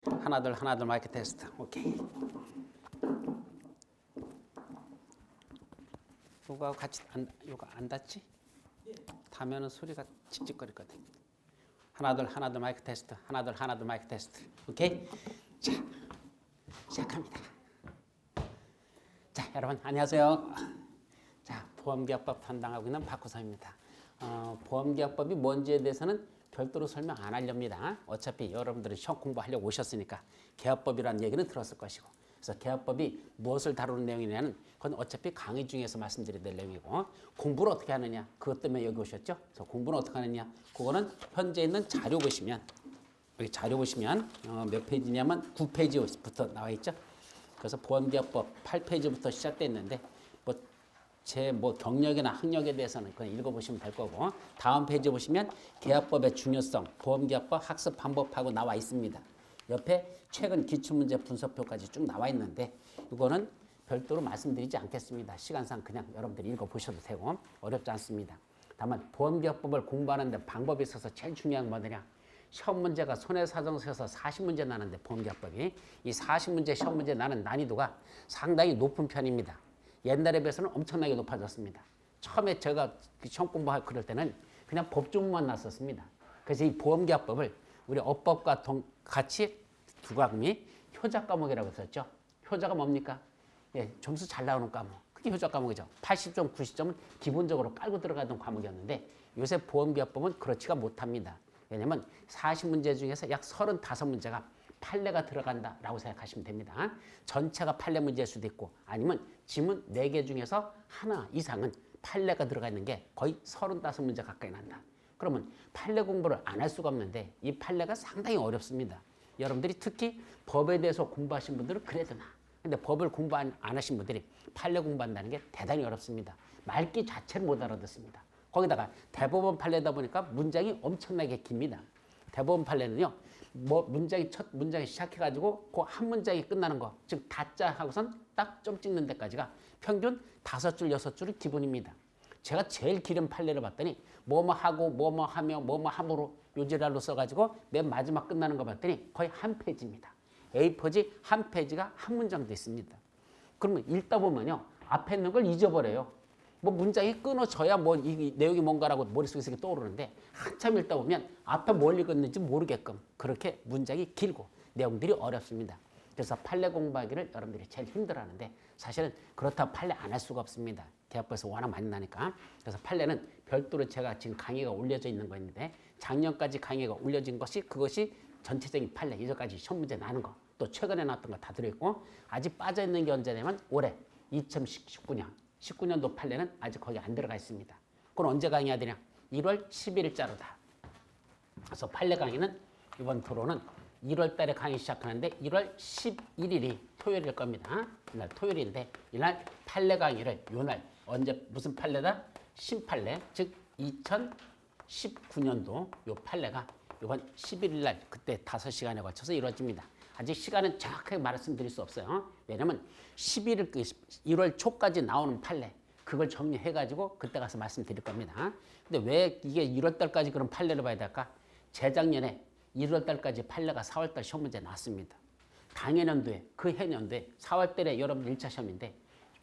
하나 둘 마이크 테스트. 오케이. 요거하고 같이 요거 안 닿지? 닿으면은 소리가 칙칙거리거든. 하나 둘 마이크 테스트. 하나 둘 마이크 테스트. 오케이. 자, 시작합니다. 자, 여러분 안녕하세요. 자, 보험계약법 담당하고 있는 박호성입니다. 보험계약법이 뭔지에 대해서는 별도로 설명 안 하렵니다. 어차피 여러분들은 시험 공부하려고 오셨으니까 계약법이라는 얘기는 들었을 것이고, 그래서 계약법이 무엇을 다루는 내용이냐는 그건 어차피 강의 중에서 말씀드려야 될 내용이고, 공부를 어떻게 하느냐 그것 때문에 여기 오셨죠. 그래서 공부는 어떻게 하느냐, 그거는 현재 있는 자료 보시면, 여기 자료 보시면 몇 페이지냐면 9페이지부터 나와 있죠. 그래서 보험계약법 8페이지부터 시작됐는데 제 경력이나 학력에 대해서는 그냥 읽어보시면 될 거고, 다음 페이지 보시면 계약법의 중요성, 보험계약법 학습 방법하고 나와 있습니다. 옆에 최근 기출문제 분석표까지 쭉 나와 있는데 이거는 별도로 말씀드리지 않겠습니다. 시간상 그냥 여러분들이 읽어보셔도 되고 어렵지 않습니다. 다만 보험계약법을 공부하는데 방법이 있어서 제일 중요한 건 뭐냐, 시험 문제가 손해사정서에서 40문제 나는데 보험계약법이 이 40문제 시험 문제 나는 난이도가 상당히 높은 편입니다. 옛날에 비해서는 엄청나게 높아졌습니다. 처음에 제가 시험 공부하고 그럴 때는 그냥 법조문만 났었습니다. 그래서 이 보험계약법을 우리 업법과 같이 두 과목이 효자 과목이라고 했었죠. 효자가 뭡니까? 예, 점수 잘 나오는 과목. 그게 효자 과목이죠. 80점, 90점은 기본적으로 깔고 들어가던 과목이었는데 요새 보험계약법은 그렇지가 못합니다. 왜냐하면 40문제 중에서 약 35문제가 판례가 들어간다라고 생각하시면 됩니다. 전체가 판례 문제일 수도 있고, 아니면 지문 4개 중에서 하나 이상은 판례가 들어가 있는 게 거의 35문제 가까이 난다. 그러면 판례 공부를 안 할 수가 없는데 이 판례가 상당히 어렵습니다. 여러분들이 특히 법에 대해서 공부하신 분들은 그래야 되나. 근데 법을 공부 안 하신 분들이 판례 공부한다는 게 대단히 어렵습니다. 말귀 자체를 못 알아듣습니다. 거기다가 대법원 판례다 보니까 문장이 엄청나게 깁니다. 대법원 판례는요, 첫 문장이 시작해가지고 그 한 문장이 끝나는 거, 즉 다짜 하고선 딱 점 찍는 데까지가 평균 5줄, 6줄이 기본입니다. 제가 제일 길은 판례를 봤더니 뭐뭐 하고 뭐뭐 하며 뭐뭐 함으로 요지랄로 써가지고 맨 마지막 끝나는 거 봤더니 거의 한 페이지입니다. A4지 한 페이지가 한 문장도 있습니다. 그러면 읽다 보면요, 앞에 있는 걸 잊어버려요. 문장이 끊어져야 이 내용이 뭔가라고 머릿속에서 떠오르는데 한참 읽다 보면 앞에 뭘 읽었는지 모르게끔 그렇게 문장이 길고 내용들이 어렵습니다. 그래서 판례 공부하기를 여러분들이 제일 힘들어하는데 사실은 그렇다고 판례 안 할 수가 없습니다. 대학교에서 워낙 많이 나니까. 그래서 판례는 별도로 제가 지금 강의가 올려져 있는 거였는데 작년까지 강의가 올려진 것이 그것이 전체적인 판례, 이전까지 시험 문제 나는 거, 또 최근에 나왔던 거 다 들어있고, 아직 빠져있는 게 언제냐면 올해 2019년도 판례는 아직 거기 안 들어가 있습니다. 그건 언제 강의해야 되냐? 1월 11일자로다. 그래서 판례 강의는 이번 토론은 1월 달에 강의 시작하는데 1월 11일이 토요일일 겁니다. 이날 토요일인데 이날 판례 강의를 요날 언제 무슨 판례다? 신판례, 즉 2019년도 요 판례가 이번 11일 날 그때 5시간에 걸쳐서 이루어집니다. 아직 시간은 정확하게 말씀드릴 수 없어요. 왜냐면 1월 초까지 나오는 판례, 그걸 정리해가지고 그때 가서 말씀드릴 겁니다. 근데 왜 이게 1월 달까지 그런 판례를 봐야 될까? 재작년에 1월 달까지 판례가 4월 달 시험 문제 나왔습니다. 당해년도에, 그 해년도에 4월 달에 여러분 1차 시험인데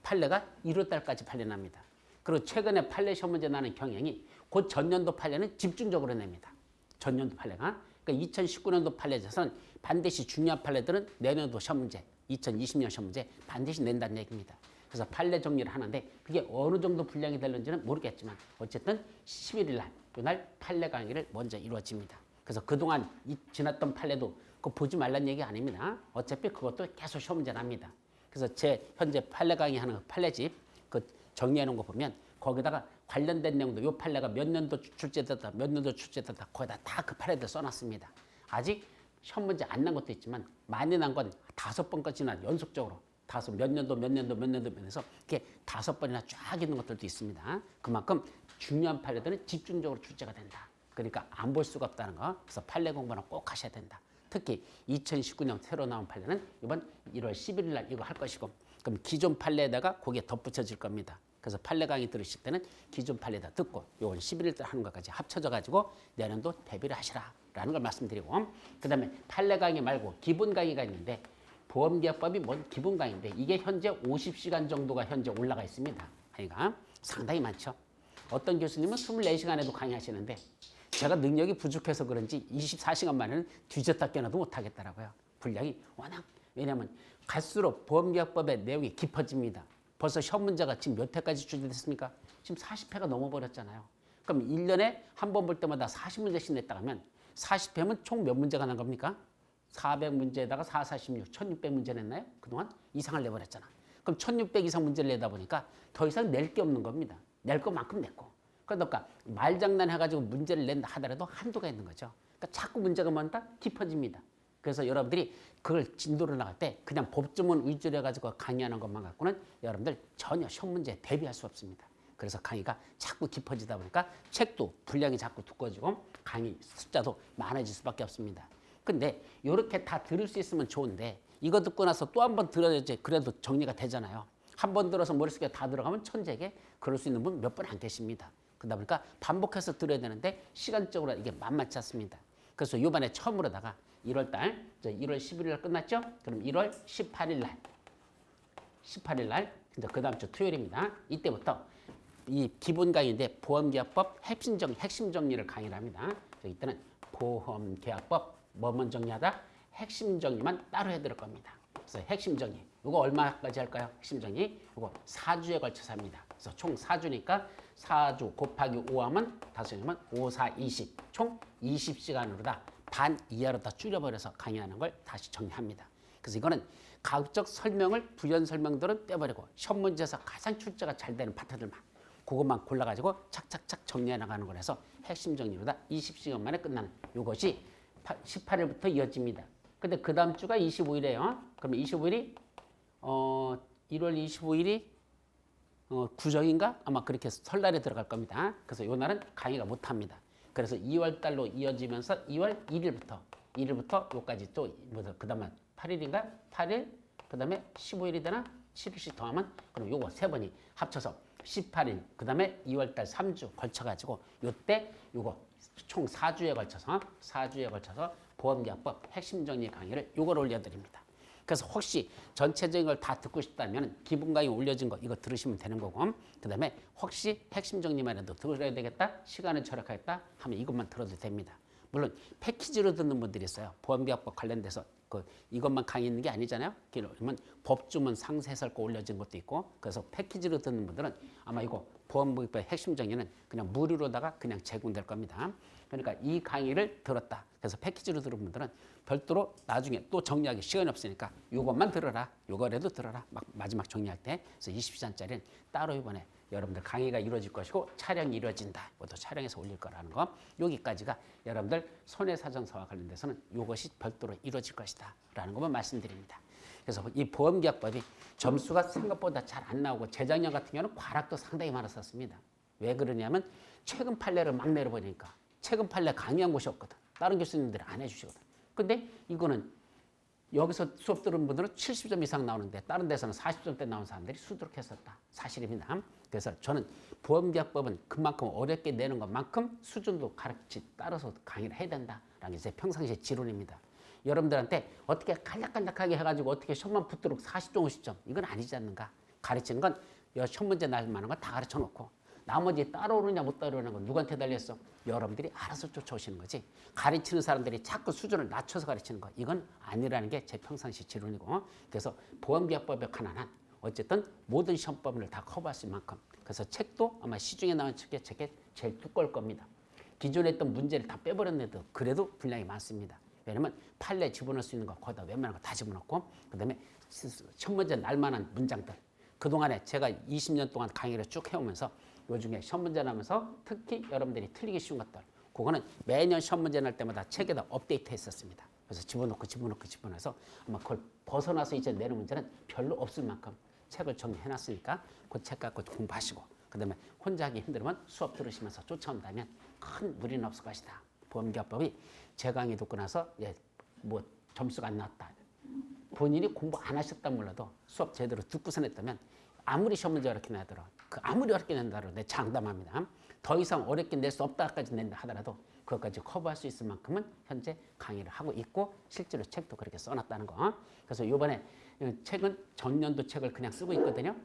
판례가 1월 달까지 판례 납니다. 그리고 최근에 판례 시험 문제 나는 경향이 곧 전년도 판례는 집중적으로 냅니다. 전년도 판례가. 그러니까 2019년도 판례에서는 반드시 중요한 판례들은 내년도 시험 문제, 2020년 시험 문제 반드시 낸다는 얘기입니다. 그래서 판례 정리를 하는데 그게 어느 정도 분량이 될는지는 모르겠지만 어쨌든 11일 날, 그날 판례 강의를 먼저 이루어집니다. 그래서 그동안 지났던 판례도 그거 보지 말란 얘기 아닙니다. 어차피 그것도 계속 시험 문제 납니다. 그래서 제 현재 판례 강의하는 판례집 그 정리해 놓은 거 보면 거기다가 관련된 내용도 요 판례가 몇 년도 출제됐다, 몇 년도 출제됐다, 거기다 다 그 판례들 써놨습니다. 아직 시험 문제 안 난 것도 있지만 많이 난 건 5번까지나 연속적으로 몇 년도 면에서 이렇게 5번이나 쫙 있는 것들도 있습니다. 그만큼 중요한 판례들은 집중적으로 출제가 된다. 그러니까 안 볼 수가 없다는 거. 그래서 판례 공부는 꼭 하셔야 된다. 특히 2019년 새로 나온 판례는 이번 1월 11일 날 이거 할 것이고, 그럼 기존 판례에다가 거기에 덧붙여질 겁니다. 그래서 판례 강의 들으실 때는 기존 판례 다 듣고 요건 11일 때 하는 것까지 합쳐져 가지고 내년도 대비를 하시라라는 걸 말씀드리고, 그다음에 판례 강의 말고 기본 강의가 있는데 보험계약법이 뭔 기본 강의인데 이게 현재 50시간 정도가 현재 올라가 있습니다. 강의가 상당히 많죠. 어떤 교수님은 24시간에도 강의하시는데 제가 능력이 부족해서 그런지 24시간 만에는 뒤졌다 깨어나도 못하겠더라고요. 분량이 워낙, 왜냐하면 갈수록 보험계약법의 내용이 깊어집니다. 벌써 시험 문제가 지금 몇 회까지 출제됐습니까? 지금 40회가 넘어버렸잖아요. 그럼 1년에 한 번 볼 때마다 40문제씩 냈다 하면 40회면 총 몇 문제가 난 겁니까? 400문제에다가 4, 46, 1600문제 냈나요? 그동안 이상을 내버렸잖아. 그럼 1600 이상 문제를 내다 보니까 더 이상 낼 게 없는 겁니다. 낼 것만큼 냈고. 그러니까 말장난 해가지고 문제를 낸다 하더라도 한도가 있는 거죠. 그러니까 자꾸 문제가 많다? 깊어집니다. 그래서 여러분들이 그걸 진도를 나갈 때 그냥 법조문 위주로 해가지고 강의하는 것만 갖고는 여러분들 전혀 시험 문제에 대비할 수 없습니다. 그래서 강의가 자꾸 깊어지다 보니까 책도 분량이 자꾸 두꺼워지고 강의 숫자도 많아질 수밖에 없습니다. 근데 이렇게 다 들을 수 있으면 좋은데 이거 듣고 나서 또 한 번 들어야지 그래도 정리가 되잖아요. 한 번 들어서 머릿속에 다 들어가면 천재게 그럴 수 있는 분 몇 분 안 계십니다. 그러다 보니까 반복해서 들어야 되는데 시간적으로 이게 만만치 않습니다. 그래서 이번에 처음으로다가 1월 달, 1월 11일 날 끝났죠? 그럼 1월 18일 날, 이제 그 다음 주 토요일입니다. 이때부터 이 기본 강의인데 보험계약법 핵심 정리를 강의를 합니다. 이때는 보험계약법 뭐만 정리하다? 핵심 정리만 따로 해드릴 겁니다. 그래서 핵심 정리, 이거 얼마까지 할까요? 핵심 정리, 이거 4주에 걸쳐서 합니다. 그래서 총 4주니까 4주 곱하기 5하면 5시면 5, 4, 20, 총 20시간으로 다 반 이하로 다 줄여버려서 강의하는 걸 다시 정리합니다. 그래서 이거는 가급적 설명을 부연 설명들은 떼버리고 시험 문제에서 가장 출제가 잘 되는 파트들만 그것만 골라가지고 착착착 정리해 나가는 거라서 핵심 정리로 다 20시간 만에 끝나는 이것이 18일부터 이어집니다. 근데 그 다음 주가 25일이에요. 그러면 25일이 1월 25일이 구정인가? 아마 그렇게 설날에 들어갈 겁니다. 그래서 이 날은 강의가 못합니다. 그래서 2월 달로 이어지면서 2월 1일부터 요까지 또 그 다음에 8일인가? 8일 그 다음에 15일이 되나? 7일씩 더하면 그럼 요거 세 번이 합쳐서 18일 그 다음에 2월 달 3주 걸쳐가지고 요때 요거 총 4주에 걸쳐서 보험계약법 핵심 정리 강의를 요걸 올려드립니다. 그래서 혹시 전체적인 걸 다 듣고 싶다면 기본 강의 올려진 거 이거 들으시면 되는 거고, 그 다음에 혹시 핵심 정리만 해도 들어야 되겠다, 시간을 절약하겠다 하면 이것만 들어도 됩니다. 물론 패키지로 듣는 분들이 있어요. 보험계약법 관련돼서 이것만 강의 있는 게 아니잖아요. 그러면 법조문 상세해설 거 올려진 것도 있고, 그래서 패키지로 듣는 분들은 아마 이거 보험계약법 핵심 정리는 그냥 무료로다가 그냥 제공될 겁니다. 그러니까 이 강의를 들었다. 그래서 패키지로 들은 분들은 별도로 나중에 또 정리하기 시간이 없으니까 이것만 들어라. 이거라도 들어라. 마지막 정리할 때. 그래서 20시간짜리는 따로 이번에 여러분들 강의가 이루어질 것이고 촬영이 이루어진다. 이것도 촬영해서 올릴 거라는 거. 여기까지가 여러분들 손해사정사와 관련돼서는 이것이 별도로 이루어질 것이다. 라는 것만 말씀드립니다. 그래서 이 보험계약법이 점수가 생각보다 잘 안 나오고 재작년 같은 경우는 과락도 상당히 많았었습니다. 왜 그러냐면 최근 판례를 막 내려버리니까 최근 판례 강의한 곳이 없거든. 다른 교수님들이 안 해주시거든. 근데 이거는 여기서 수업 들은 분들은 70점 이상 나오는데 다른 데서는 40점대 나온 사람들이 수두룩했었다. 사실입니다. 그래서 저는 보험계약법은 그만큼 어렵게 내는 것만큼 수준도 따라서 강의를 해야 된다라는 게 제 평상시의 지론입니다. 여러분들한테 어떻게 간략간략하게 해가지고 어떻게 시험만 붙도록 40점, 50점 이건 아니지 않는가. 가르치는 건 시험 문제 날 만한 건 다 가르쳐 놓고 나머지 따라오느냐 못 따라오느냐 건 누구한테 달렸어? 여러분들이 알아서 쫓아오시는 거지. 가르치는 사람들이 자꾸 수준을 낮춰서 가르치는 거 이건 아니라는 게 제 평상시 지론이고, 그래서 보험계약법에 관한 한 어쨌든 모든 시험법을 다 커버할 수 있는 만큼, 그래서 책도 아마 시중에 나온 책이 제일 두꺼울 겁니다. 기존에 했던 문제를 다 빼버렸는데도 그래도 분량이 많습니다. 왜냐면 판례 집어넣을 수 있는 거 거의 다 웬만한 거 다 집어넣고, 그 다음에 첫 번째 날만한 문장들, 그동안에 제가 20년 동안 강의를 쭉 해오면서 요즘에 시험 문제 나면서 특히 여러분들이 틀리기 쉬운 것들, 그거는 매년 시험 문제 날 때마다 책에다 업데이트 했었습니다. 그래서 집어넣어서 아마 그걸 벗어나서 이제 내는 문제는 별로 없을 만큼 책을 정리해놨으니까 그 책 갖고 공부하시고, 그 다음에 혼자 하기 힘들면 수업 들으시면서 쫓아온다면 큰 무리는 없을 것이다. 보험계약법이 제 강의 듣고 나서 점수가 안 나왔다. 본인이 공부 안 하셨다 몰라도 수업 제대로 듣고서 냈다면 아무리 시험 문제 어렵게 내더라도 그 아무리 어렵게 낸다로 내 장담합니다. 더 이상 어렵게 낼 수 없다까지 낸다 하더라도 그것까지 커버할 수 있을 만큼은 현재 강의를 하고 있고 실제로 책도 그렇게 써놨다는 거. 그래서 이번에 책은 전년도 책을 그냥 쓰고 있거든요.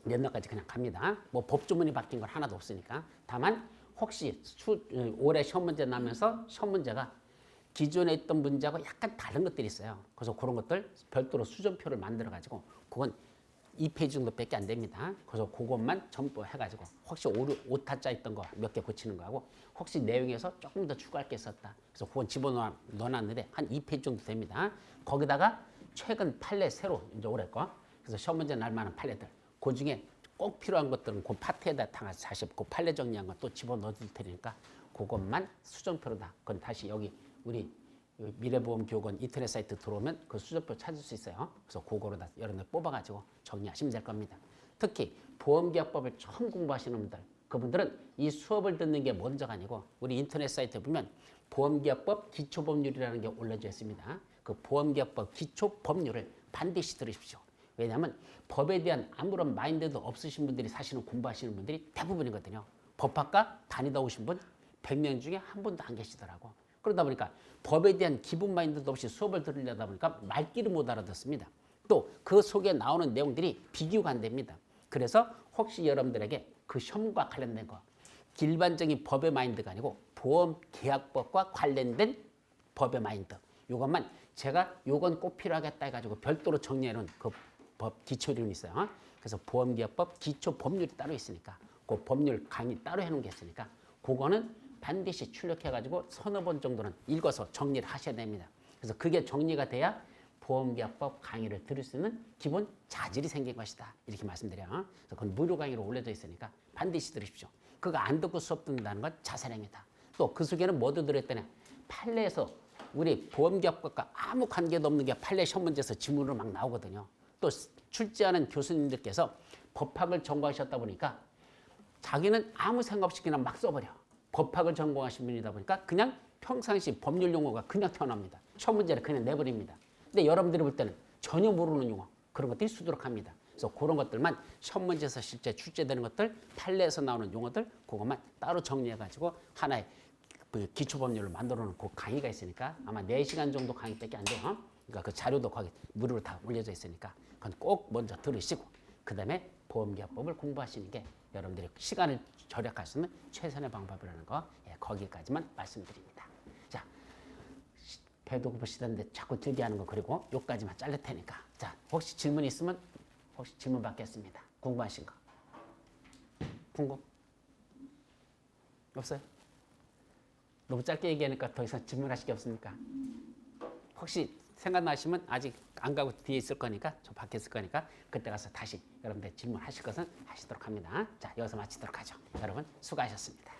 연도까지 그냥 갑니다. 뭐 법조문이 바뀐 건 하나도 없으니까. 다만 혹시 올해 시험 문제 나면서 시험 문제가 기존에 있던 문제하고 약간 다른 것들이 있어요. 그래서 그런 것들 별도로 수전표를 만들어 가지고 그건 2페이지 정도밖에 안 됩니다. 그래서 그것만 전부 해가지고 혹시 오타짜 있던 거 몇 개 고치는 거하고 혹시 내용에서 조금 더 추가할 게 있었다. 그래서 그건 집어넣어놨는데 한 2페이지 정도 됩니다. 거기다가 최근 판례 새로 이제 올해 거 그래서 시험 문제 날 만한 판례들 그 중에 꼭 필요한 것들은 그 파트에다 다시 그 판례 정리한 거 또 집어넣어 드릴 테니까 그것만 수정표로다. 그건 다시 여기 우리 미래보험교육원 인터넷 사이트 들어오면 그 수정표 찾을 수 있어요. 그래서 그거로 다 여러분들 뽑아가지고 정리하시면 될 겁니다. 특히 보험계약법을 처음 공부하시는 분들 그분들은 이 수업을 듣는 게 먼저가 아니고 우리 인터넷 사이트에 보면 보험계약법 기초법률이라는 게 올려져 있습니다. 그 보험계약법 기초법률을 반드시 들으십시오. 왜냐하면 법에 대한 아무런 마인드도 없으신 분들이 사실은 공부하시는 분들이 대부분이거든요. 법학과 다니다 오신 분 100명 중에 한 분도 안 계시더라고. 그러다 보니까 법에 대한 기본 마인드도 없이 수업을 들으려다 보니까 말귀를 못 알아듣습니다. 또 그 속에 나오는 내용들이 비교가 안 됩니다. 그래서 혹시 여러분들에게 그 시험과 관련된 거 일반적인 법의 마인드가 아니고 보험계약법과 관련된 법의 마인드 이것만 제가 요건 꼭 필요하겠다 해가지고 별도로 정리해놓은 그 법 기초이론이 있어요. 그래서 보험계약법 기초법률이 따로 있으니까 그 법률 강의 따로 해놓은 게 있으니까 그거는 반드시 출력해가지고 서너 번 정도는 읽어서 정리를 하셔야 됩니다. 그래서 그게 정리가 돼야 보험계약법 강의를 들을 수 있는 기본 자질이 생긴 것이다. 이렇게 말씀드려요. 그래서 그건 무료 강의로 올려져 있으니까 반드시 들으십시오. 그거 안 듣고 수업 듣는다는 건 자살행위다. 또 그 속에는 뭐도 들어있더냐. 판례에서 우리 보험계약법과 아무 관계도 없는 게 판례 시험 문제에서 지문으로 막 나오거든요. 또 출제하는 교수님들께서 법학을 전공하셨다 보니까 자기는 아무 생각 없이 그냥 막 써버려. 법학을 전공하신 분이다 보니까 그냥 평상시 법률 용어가 그냥 튀어나옵니다. 시험 문제를 그냥 내버립니다. 근데 여러분들이 볼 때는 전혀 모르는 용어 그런 것들이 수두룩합니다. 그래서 그런 것들만 시험 문제에서 실제 출제되는 것들 판례에서 나오는 용어들 그것만 따로 정리해가지고 하나의 그 기초법률을 만들어 놓은 그 강의가 있으니까 아마 4시간 정도 강의밖에 안 돼요. 그러니까 그 자료도 거기 무료로 다 올려져 있으니까 그건 꼭 먼저 들으시고 그 다음에 보험계약법을 공부하시는 게 여러분들이 시간을 절약할 수 있는 최선의 방법이라는 거 거기까지만 말씀드립니다. 자, 배도 고프시던데 자꾸 들게 하는 거 그리고 요까지만 자를 테니까 자 혹시 질문 있으면 혹시 질문 받겠습니다. 궁금하신 거 궁금? 없어요? 너무 짧게 얘기하니까 더 이상 질문하실 게 없습니까? 혹시 생각나시면 아직 안 가고 뒤에 있을 거니까 저 밖에 있을 거니까 그때 가서 다시 여러분들 질문하실 것은 하시도록 합니다. 자 여기서 마치도록 하죠. 여러분 수고하셨습니다.